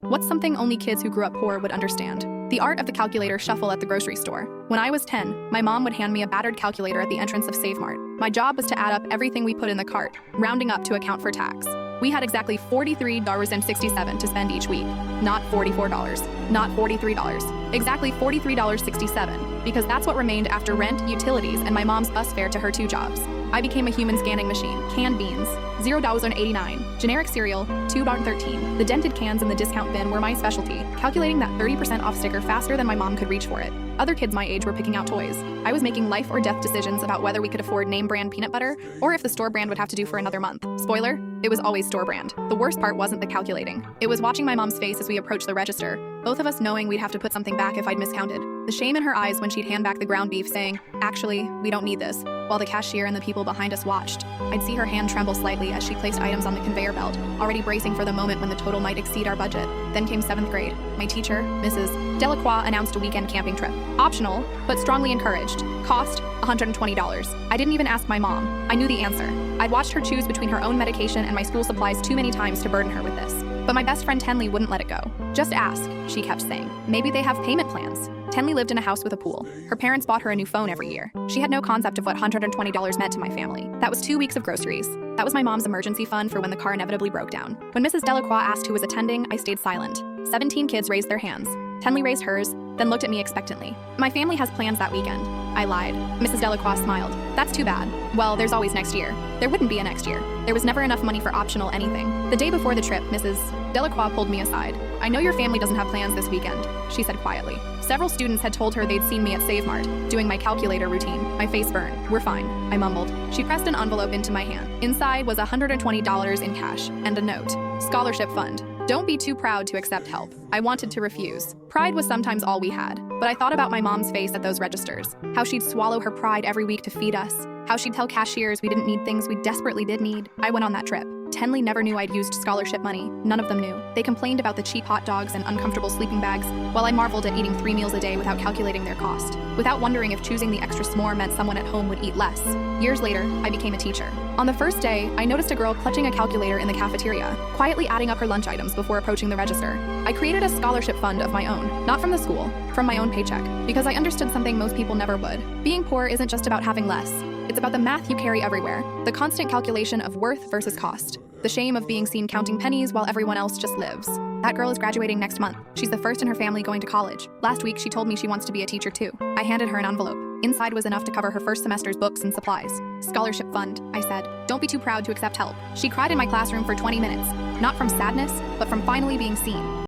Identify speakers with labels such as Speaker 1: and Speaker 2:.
Speaker 1: What's something only kids who grew up poor would understand? The art of the calculator shuffle at the grocery store. When I was 10, my mom would hand me a battered calculator at the entrance of Save Mart. My job was to add up everything we put in the cart, rounding up to account for tax. We had exactly $43.67 to spend each week. Not $44, not $43. Exactly $43.67, because that's what remained after rent, utilities, and my mom's bus fare to her 2 jobs. I became a human scanning machine. Canned beans, $0.89. Generic cereal, $2.13. The dented cans in the discount bin were my specialty, calculating that 30% off sticker faster than my mom could reach for it. Other kids my age were picking out toys. I was making life or death decisions about whether we could afford name brand peanut butter or if the store brand would have to do for another month. Spoiler, it was always store brand. The worst part wasn't the calculating. It was watching my mom's face as we approached the register, both of us knowing we'd have to put something back if I'd miscounted. The shame in her eyes when she'd hand back the ground beef saying, "Actually, we don't need this," while the cashier and the people behind us watched. I'd see her hand tremble slightly as she placed items on the conveyor belt, already bracing for the moment when the total might exceed our budget. Then came 7th grade. My teacher, Mrs. Delacroix, announced a weekend camping trip. Optional, but strongly encouraged. Cost, $120. I didn't even ask my mom. I knew the answer. I'd watched her choose between her own medication and my school supplies too many times to burden her with this. But my best friend Tenley wouldn't let it go. "Just ask," she kept saying. "Maybe they have payment plans." Tenley lived in a house with a pool. Her parents bought her a new phone every year. She had no concept of what $120 meant to my family. That was 2 weeks of groceries. That was my mom's emergency fund for when the car inevitably broke down. When Mrs. Delacroix asked who was attending, I stayed silent. 17 kids raised their hands. Tenley raised hers, then looked at me expectantly. "My family has plans that weekend." I lied. Mrs. Delacroix smiled. "That's too bad. Well, there's always next year." There wouldn't be a next year. There was never enough money for optional anything. The day before the trip, Mrs. Delacroix pulled me aside. "I know your family doesn't have plans this weekend," she said quietly. Several students had told her they'd seen me at Save Mart, doing my calculator routine. My face burned. "We're fine," I mumbled. She pressed an envelope into my hand. Inside was $120 in cash and a note. "Scholarship fund. Don't be too proud to accept help." I wanted to refuse. Pride was sometimes all we had, but I thought about my mom's face at those registers, how she'd swallow her pride every week to feed us, how she'd tell cashiers we didn't need things we desperately did need. I went on that trip. Tenley never knew I'd used scholarship money. None of them knew. They complained about the cheap hot dogs and uncomfortable sleeping bags, while I marveled at eating 3 meals a day without calculating their cost, without wondering if choosing the extra s'more meant someone at home would eat less. Years later, I became a teacher. On the first day, I noticed a girl clutching a calculator in the cafeteria, quietly adding up her lunch items before approaching the register. I created a scholarship fund of my own, not from the school, from my own paycheck, because I understood something most people never would. Being poor isn't just about having less. It's about the math you carry everywhere, the constant calculation of worth versus cost, the shame of being seen counting pennies while everyone else just lives. That girl is graduating next month. She's the first in her family going to college. Last week, she told me she wants to be a teacher too. I handed her an envelope. Inside was enough to cover her first semester's books and supplies. "Scholarship fund," I said. "Don't be too proud to accept help." She cried in my classroom for 20 minutes, not from sadness, but from finally being seen.